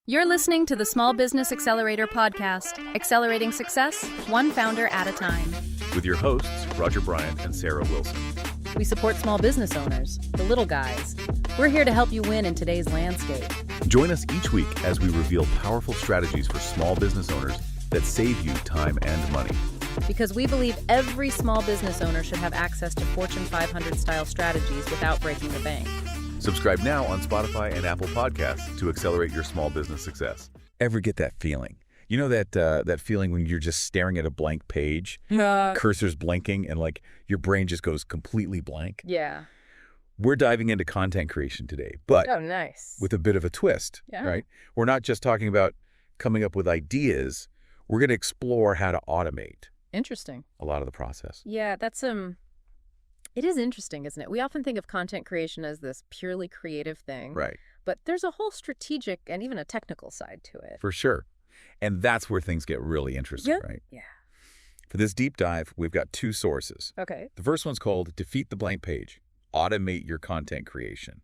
You're listening to the Small Business Accelerator podcast, accelerating success, one founder at a time. With your hosts, Roger Bryant and Sarah Wilson. We support small business owners, the little guys. We're here to help you win in today's landscape. Join us each week as we reveal powerful strategies for small business owners that save you time and money. Because we believe every small business owner should have access to Fortune 500 style strategies without breaking the bank. Subscribe now on Spotify and Apple Podcasts to accelerate your small business success. Ever get that feeling? You know that feeling when you're just staring at a blank page, cursor's blinking, and like your brain just goes completely blank? Yeah. We're diving into content creation today, but nice. with a bit of a twist, right? We're not just talking about coming up with ideas. We're going to explore how to automate. Interesting. A lot of the process. Yeah, that's it is interesting, isn't it? We often think of content creation as this purely creative thing. Right. But there's a whole strategic and even a technical side to it. For sure. And that's where things get really interesting, right? Yeah. For this deep dive, we've got two sources. Okay. The first one's called Defeat the Blank Page, Automate Your Content Creation,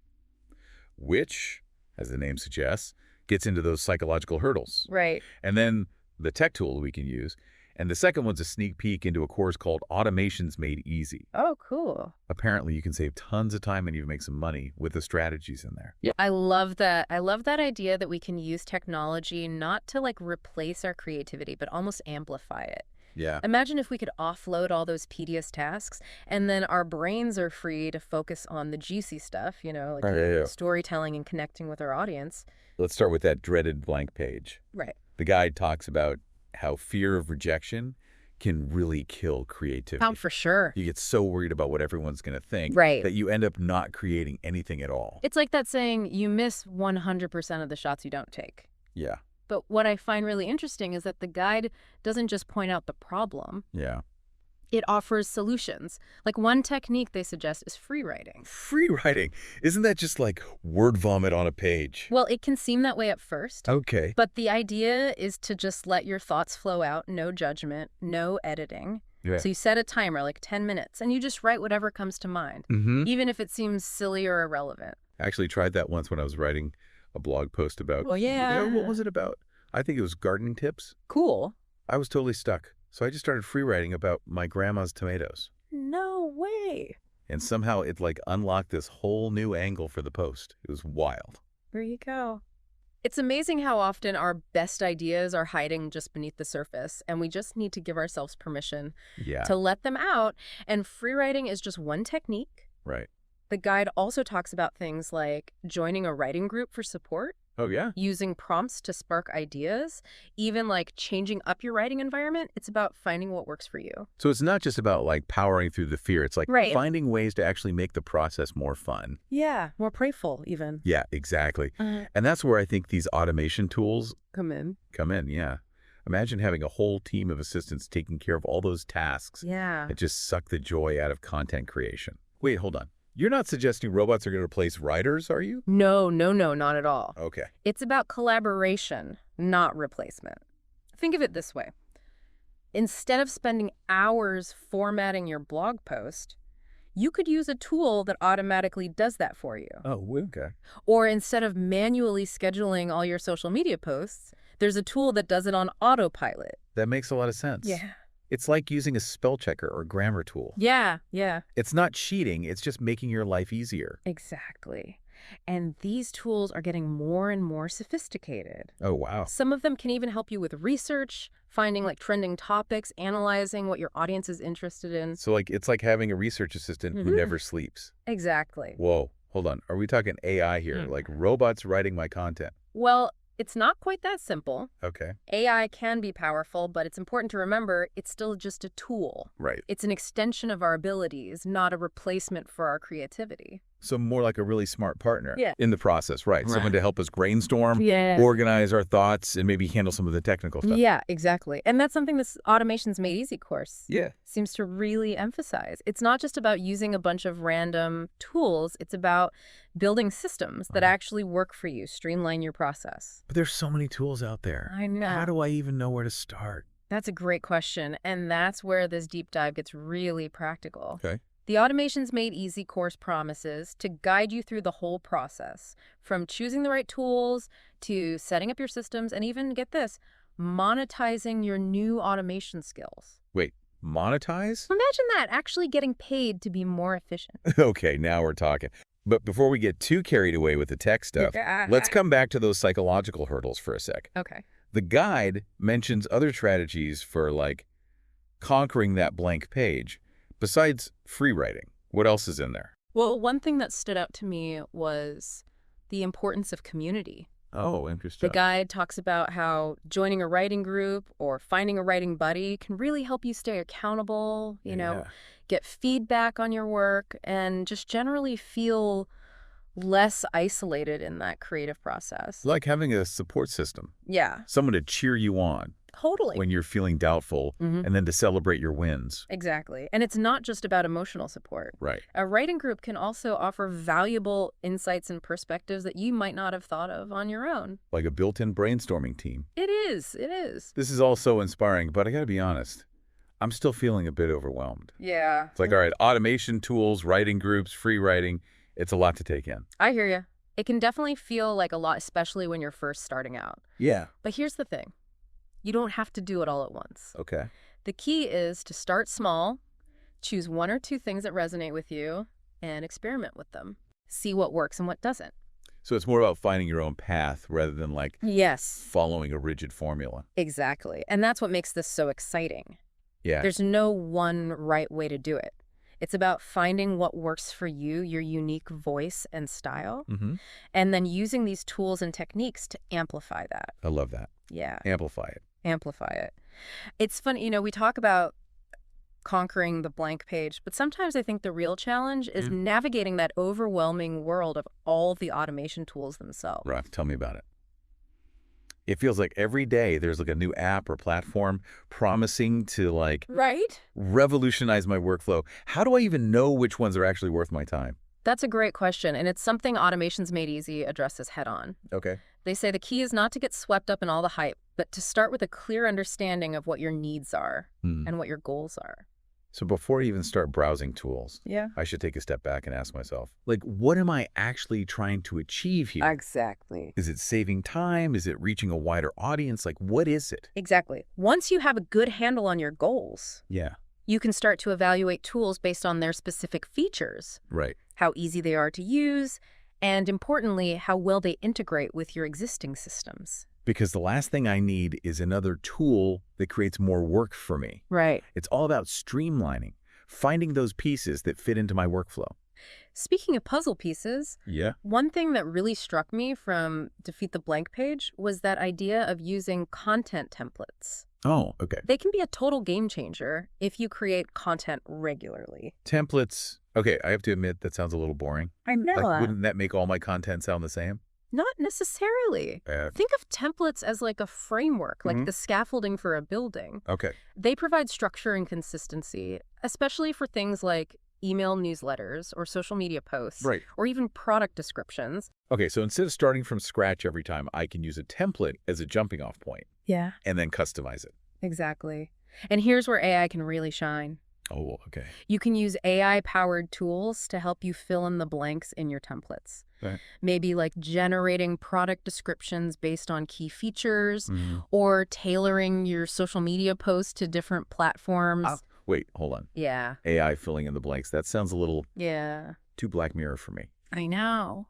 which, as the name suggests, gets into those psychological hurdles. Right. And then the tech tool we can use. And the second one's a sneak peek into a course called Automations Made Easy. Oh, cool. Apparently, you can save tons of time and even make some money with the strategies in there. Yeah. I love that. I love that idea that we can use technology not to like replace our creativity, but almost amplify it. Yeah. Imagine if we could offload all those tedious tasks and then our brains are free to focus on the juicy stuff, like storytelling and connecting with our audience. Let's start with that dreaded blank page. Right. The guide talks about how fear of rejection can really kill creativity. Oh, for sure. You get so worried about what everyone's going to think that you end up not creating anything at all. It's like that saying, you miss 100% of the shots you don't take. Yeah. But what I find really interesting is that the guide doesn't just point out the problem. Yeah. It offers solutions. Like one technique they suggest is free writing. Free writing? Isn't that just like word vomit on a page? Well, it can seem that way at first. Okay. But the idea is to just let your thoughts flow out, no judgment, no editing. Yeah. So you set a timer, like 10 minutes, and you just write whatever comes to mind, even if it seems silly or irrelevant. I actually tried that once when I was writing a blog post about, well, yeah. What was it about? I think it was gardening tips. Cool. I was totally stuck. So I just started free writing about my grandma's tomatoes. No way. And somehow it like unlocked this whole new angle for the post. It was wild. There you go. It's amazing how often our best ideas are hiding just beneath the surface, and we just need to give ourselves permission to let them out. And free writing is just one technique. Right. The guide also talks about things like joining a writing group for support. Oh, yeah? Using prompts to spark ideas, even like changing up your writing environment. It's about finding what works for you. So it's not just about like powering through the fear. It's like finding ways to actually make the process more fun. Yeah, more playful even. Yeah, exactly. And that's where I think these automation tools come in, yeah. Imagine having a whole team of assistants taking care of all those tasks that just suck the joy out of content creation. Wait, hold on. You're not suggesting robots are going to replace writers, are you? No, not at all. Okay. It's about collaboration, not replacement. Think of it this way. Instead of spending hours formatting your blog post, you could use a tool that automatically does that for you. Oh, okay. Or instead of manually scheduling all your social media posts, there's a tool that does it on autopilot. That makes a lot of sense. Yeah. It's like using a spell checker or grammar tool. Yeah. It's not cheating. It's just making your life easier. Exactly. And these tools are getting more and more sophisticated. Oh, wow. Some of them can even help you with research, finding like trending topics, analyzing what your audience is interested in. So like it's like having a research assistant who never sleeps. Exactly. Whoa, hold on. Are we talking AI here? Like robots writing my content? Well, it's not quite that simple. Okay. AI can be powerful, but it's important to remember it's still just a tool. Right. It's an extension of our abilities, not a replacement for our creativity. So more like a really smart partner in the process, right? Someone to help us brainstorm, Yeah. organize our thoughts, and maybe handle some of the technical stuff. Yeah, exactly. And that's something this Automations Made Easy course seems to really emphasize. It's not just about using a bunch of random tools. It's about building systems that actually work for you, streamline your process. But there's so many tools out there. I know. How do I even know where to start? That's a great question. And that's where this deep dive gets really practical. Okay. The Automations Made Easy course promises to guide you through the whole process, from choosing the right tools to setting up your systems and even, get this, monetizing your new automation skills. Wait, monetize? Imagine that, actually getting paid to be more efficient. Okay, now we're talking. But before we get too carried away with the tech stuff, let's come back to those psychological hurdles for a sec. Okay. The guide mentions other strategies for, like, conquering that blank page. Besides free writing, what else is in there? Well, one thing that stood out to me was the importance of community. Oh, interesting. The guide talks about how joining a writing group or finding a writing buddy can really help you stay accountable, get feedback on your work, and just generally feel less isolated in that creative process. Like having a support system. Yeah. Someone to cheer you on. Totally. When you're feeling doubtful, and then to celebrate your wins. Exactly. And it's not just about emotional support. Right. A writing group can also offer valuable insights and perspectives that you might not have thought of on your own. Like a built-in brainstorming team. It is. It is. This is all so inspiring, but I gotta be honest, I'm still feeling a bit overwhelmed. Yeah. It's like, all right, automation tools, writing groups, free writing, it's a lot to take in. I hear you. It can definitely feel like a lot, especially when you're first starting out. Yeah. But here's the thing. You don't have to do it all at once. Okay. The key is to start small, choose one or two things that resonate with you, and experiment with them. See what works and what doesn't. So it's more about finding your own path rather than, like, following a rigid formula. Exactly. And that's what makes this so exciting. Yeah. There's no one right way to do it. It's about finding what works for you, your unique voice and style, and then using these tools and techniques to amplify that. I love that. Yeah. Amplify it. Amplify it. It's funny, we talk about conquering the blank page, but sometimes I think the real challenge is navigating that overwhelming world of all the automation tools themselves. Right. Tell me about it. It feels like every day there's like a new app or platform promising to, like, revolutionize my workflow. How do I even know which ones are actually worth my time? That's a great question, and it's something Automations Made Easy addresses head on. Okay. They say the key is not to get swept up in all the hype, but to start with a clear understanding of what your needs are and what your goals are. So before I even start browsing tools, I should take a step back and ask myself, like, what am I actually trying to achieve here? Exactly. Is it saving time? Is it reaching a wider audience? Like, what is it? Exactly. Once you have a good handle on your goals, you can start to evaluate tools based on their specific features. Right. How easy they are to use, and importantly, how well they integrate with your existing systems. Because the last thing I need is another tool that creates more work for me. Right. It's all about streamlining, finding those pieces that fit into my workflow. Speaking of puzzle pieces, one thing that really struck me from Defeat the Blank Page was that idea of using content templates. Oh, okay. They can be a total game changer if you create content regularly. Templates. Okay, I have to admit that sounds a little boring. I know. Like, wouldn't that make all my content sound the same? Not necessarily. Think of templates as like a framework, like the scaffolding for a building. Okay. They provide structure and consistency, especially for things like email newsletters or social media posts, or even product descriptions. Okay, so instead of starting from scratch every time, I can use a template as a jumping off point. Yeah. And then customize it. Exactly. And here's where AI can really shine. Oh, okay. You can use AI-powered tools to help you fill in the blanks in your templates. Right. Maybe like generating product descriptions based on key features or tailoring your social media posts to different platforms. Wait, hold on. Yeah. AI filling in the blanks. That sounds a little too Black Mirror for me. I know.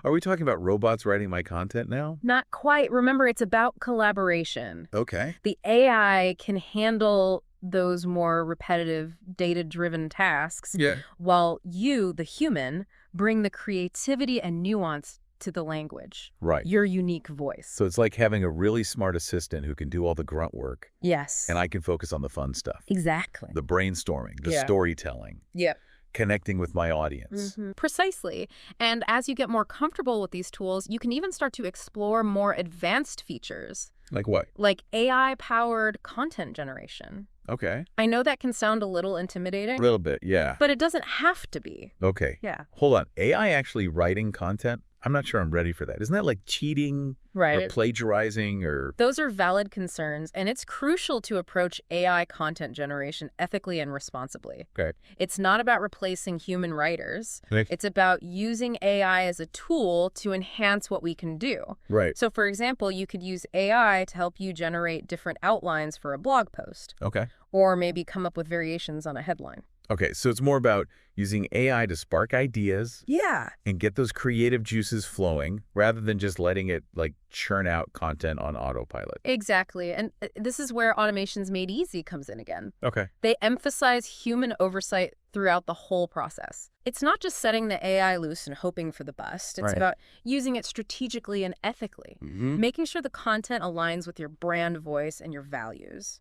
Are we talking about robots writing my content now? Not quite. Remember, it's about collaboration. Okay. The AI can handle those more repetitive, data-driven tasks, while you, the human, bring the creativity and nuance to the language. Right. Your unique voice. So it's like having a really smart assistant who can do all the grunt work. Yes. And I can focus on the fun stuff. Exactly. The brainstorming, the storytelling. Yep. Connecting with my audience. Precisely. And as you get more comfortable with these tools, you can even start to explore more advanced features. Like what? Like AI-powered content generation. Okay. I know that can sound a little intimidating. A little bit, yeah. But it doesn't have to be. Okay. Yeah. Hold on. AI actually writing content? I'm not sure I'm ready for that. Isn't that like cheating or plagiarizing or... Those are valid concerns, and it's crucial to approach AI content generation ethically and responsibly. Okay. It's not about replacing human writers. Okay. It's about using AI as a tool to enhance what we can do. Right. So, for example, you could use AI to help you generate different outlines for a blog post. Okay. Or maybe come up with variations on a headline. Okay, so it's more about using AI to spark ideas. Yeah. And get those creative juices flowing rather than just letting it like churn out content on autopilot. Exactly. And this is where Automations Made Easy comes in again. Okay. They emphasize human oversight throughout the whole process. It's not just setting the AI loose and hoping for the best. It's about using it strategically and ethically, making sure the content aligns with your brand voice and your values.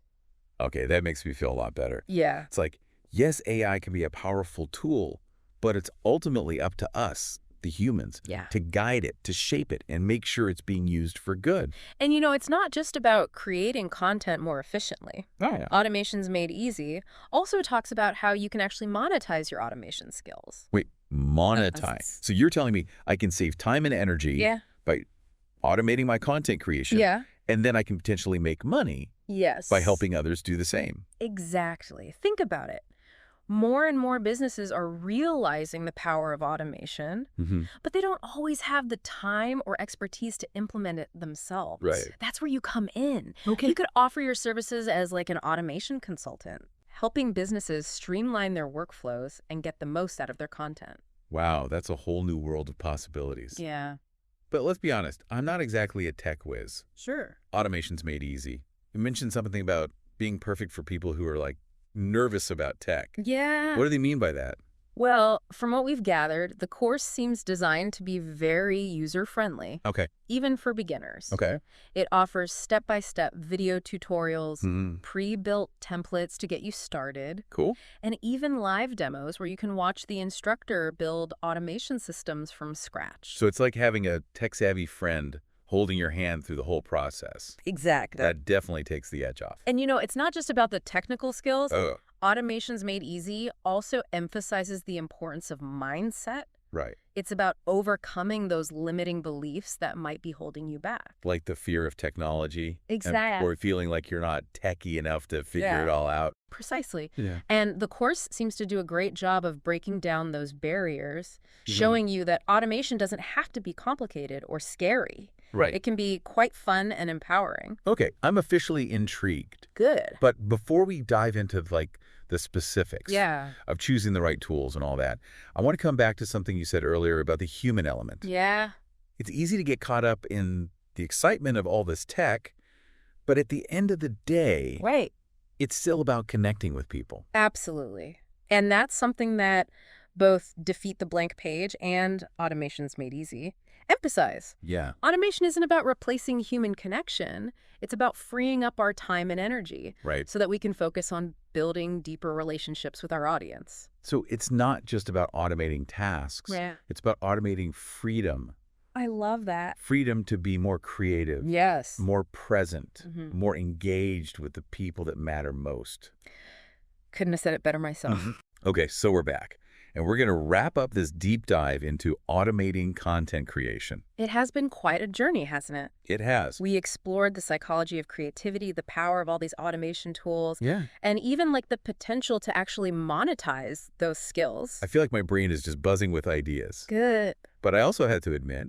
Okay, that makes me feel a lot better. Yeah. It's like, yes, AI can be a powerful tool, but it's ultimately up to us, the humans, to guide it, to shape it, and make sure it's being used for good. And, you know, it's not just about creating content more efficiently. Oh, yeah. Automations Made Easy also talks about how you can actually monetize your automation skills. Wait, monetize? So you're telling me I can save time and energy by automating my content creation, and then I can potentially make money by helping others do the same. Exactly. Think about it. More and more businesses are realizing the power of automation, but they don't always have the time or expertise to implement it themselves. Right. That's where you come in. Okay. You could offer your services as like an automation consultant, helping businesses streamline their workflows and get the most out of their content. Wow, that's a whole new world of possibilities. Yeah. But let's be honest, I'm not exactly a tech whiz. Sure. Automation's Made Easy. You mentioned something about being perfect for people who are like nervous about tech. Yeah. What do they mean by that? Well, from what we've gathered, the course seems designed to be very user-friendly. Okay. Even for beginners. Okay. It offers step-by-step video tutorials, pre-built templates to get you started. Cool. And even live demos where you can watch the instructor build automation systems from scratch. So it's like having a tech-savvy friend holding your hand through the whole process. Exactly. That definitely takes the edge off. And, you know, it's not just about the technical skills. Oh. Automations Made Easy also emphasizes the importance of mindset. Right. It's about overcoming those limiting beliefs that might be holding you back. Like the fear of technology. Exactly. Or feeling like you're not techie enough to figure it all out. Precisely. Yeah. And the course seems to do a great job of breaking down those barriers, showing you that automation doesn't have to be complicated or scary. Right. It can be quite fun and empowering. Okay, I'm officially intrigued. Good. But before we dive into like the specifics of choosing the right tools and all that, I want to come back to something you said earlier about the human element. Yeah. It's easy to get caught up in the excitement of all this tech, but at the end of the day, it's still about connecting with people. Absolutely. And that's something that both Defeat the Blank Page and Automations Made Easy emphasize. Yeah. Automation isn't about replacing human connection. It's about freeing up our time and energy so that we can focus on building deeper relationships with our audience. So it's not just about automating tasks. Yeah. It's about automating freedom. I love that. Freedom to be more creative. Yes. More present. More engaged with the people that matter most. Couldn't have said it better myself. Okay, so we're back. And we're going to wrap up this deep dive into automating content creation. It has been quite a journey, hasn't it? It has. We explored the psychology of creativity, the power of all these automation tools, and even like the potential to actually monetize those skills. I feel like my brain is just buzzing with ideas. Good. But I also had to admit,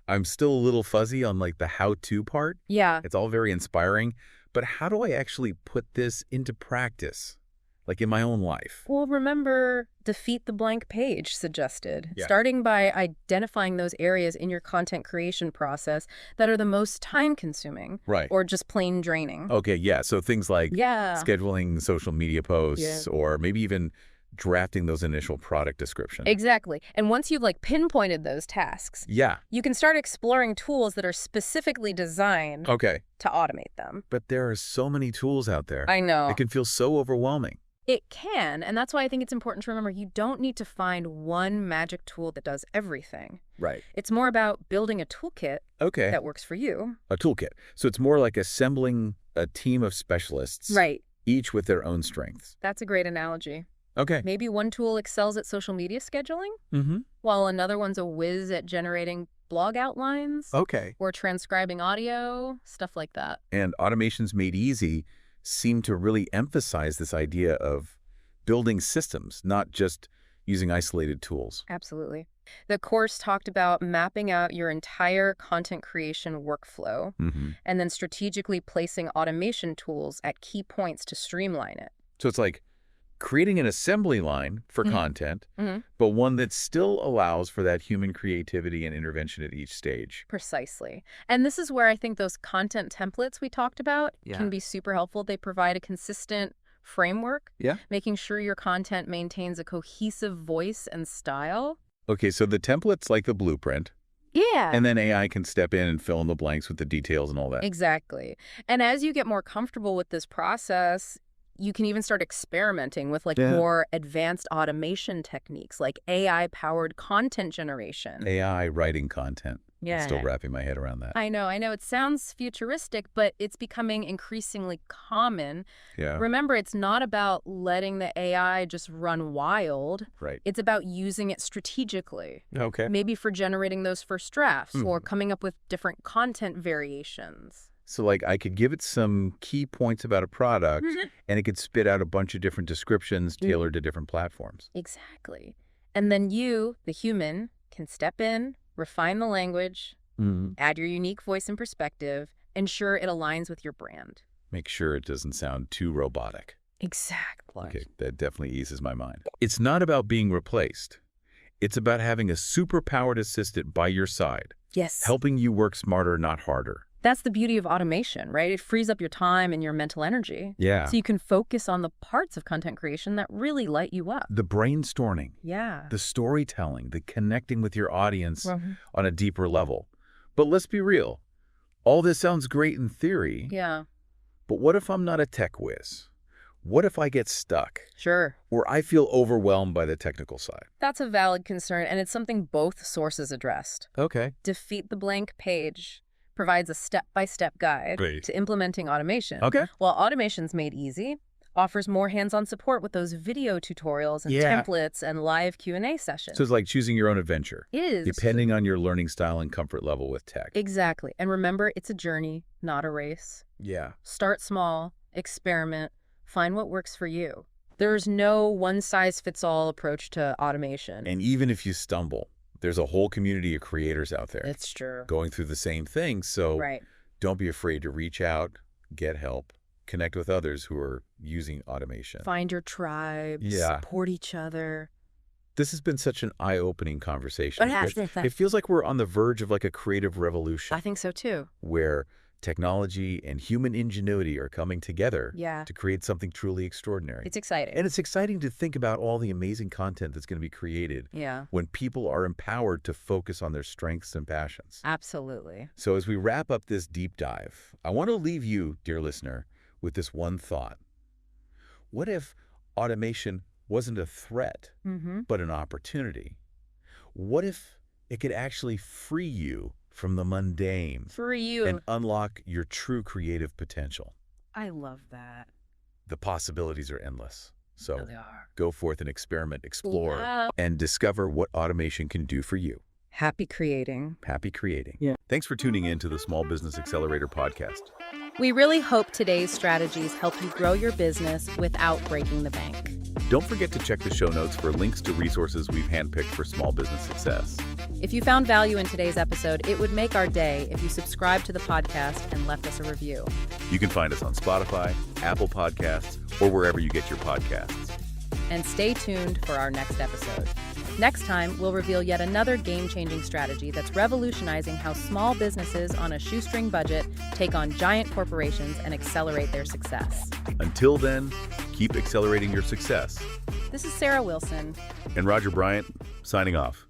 I'm still a little fuzzy on like the how-to part. Yeah. It's all very inspiring. But how do I actually put this into practice? Like in my own life? Well, remember, Defeat the Blank Page suggested, starting by identifying those areas in your content creation process that are the most time-consuming or just plain draining. Okay, yeah. So things like scheduling social media posts or maybe even drafting those initial product descriptions. Exactly. And once you've like pinpointed those tasks, you can start exploring tools that are specifically designed to automate them. But there are so many tools out there. I know. It can feel so overwhelming. It can, and that's why I think it's important to remember you don't need to find one magic tool that does everything. Right. It's more about building a toolkit that works for you. A toolkit. So it's more like assembling a team of specialists. Each with their own strengths. That's a great analogy. Okay. Maybe one tool excels at social media scheduling, while another one's a whiz at generating blog outlines. Okay. Or transcribing audio, stuff like that. And Automations Made Easy seem to really emphasize this idea of building systems, not just using isolated tools. Absolutely. The course talked about mapping out your entire content creation workflow and then strategically placing automation tools at key points to streamline it. So it's like creating an assembly line for content, but one that still allows for that human creativity and intervention at each stage. Precisely. And this is where I think those content templates we talked about can be super helpful. They provide a consistent framework, making sure your content maintains a cohesive voice and style. Okay, so the template's like the blueprint. Yeah. And then AI can step in and fill in the blanks with the details and all that. Exactly. And as you get more comfortable with this process, you can even start experimenting with more advanced automation techniques like AI-powered content generation. AI writing content. Yeah. I'm still wrapping my head around that. I know. It sounds futuristic, but it's becoming increasingly common. Yeah. Remember, it's not about letting the AI just run wild. Right. It's about using it strategically. Okay. Maybe for generating those first drafts or coming up with different content variations. So like I could give it some key points about a product and it could spit out a bunch of different descriptions tailored to different platforms. Exactly. And then you, the human, can step in, refine the language, add your unique voice and perspective, ensure it aligns with your brand. Make sure it doesn't sound too robotic. Exactly. Okay, that definitely eases my mind. It's not about being replaced. It's about having a super-powered assistant by your side. Yes. Helping you work smarter, not harder. That's the beauty of automation, right? It frees up your time and your mental energy. Yeah. So you can focus on the parts of content creation that really light you up. The brainstorming. Yeah. The storytelling, the connecting with your audience on a deeper level. But let's be real. All this sounds great in theory. Yeah. But what if I'm not a tech whiz? What if I get stuck? Sure. Or I feel overwhelmed by the technical side? That's a valid concern, and it's something both sources addressed. Okay. Defeat the Blank Page provides a step-by-step guide to implementing automation. Okay. While Automations Made Easy offers more hands-on support with those video tutorials and templates and live Q&A sessions. So it's like choosing your own adventure. It is. Depending on your learning style and comfort level with tech. Exactly. And remember, it's a journey, not a race. Yeah. Start small, experiment, find what works for you. There's no one-size-fits-all approach to automation. And even if you stumble, there's a whole community of creators out there. It's true. Going through the same thing. So don't be afraid to reach out, get help, connect with others who are using automation. Find your tribe, support each other. This has been such an eye-opening conversation. It feels like we're on the verge of like a creative revolution. I think so too. Where technology and human ingenuity are coming together to create something truly extraordinary. It's exciting. And it's exciting to think about all the amazing content that's going to be created when people are empowered to focus on their strengths and passions. Absolutely. So as we wrap up this deep dive, I want to leave you, dear listener, with this one thought. What if automation wasn't a threat, but an opportunity? What if it could actually free you from the mundane and unlock your true creative potential? I love that. The possibilities are endless. So go forth and experiment, explore, and discover what automation can do for you. Happy creating. Happy creating. Yeah. Thanks for tuning in to the Small Business Accelerator podcast. We really hope today's strategies help you grow your business without breaking the bank. Don't forget to check the show notes for links to resources we've handpicked for small business success. If you found value in today's episode, it would make our day if you subscribed to the podcast and left us a review. You can find us on Spotify, Apple Podcasts, or wherever you get your podcasts. And stay tuned for our next episode. Next time, we'll reveal yet another game-changing strategy that's revolutionizing how small businesses on a shoestring budget take on giant corporations and accelerate their success. Until then, keep accelerating your success. This is Sarah Wilson. And Roger Bryant, signing off.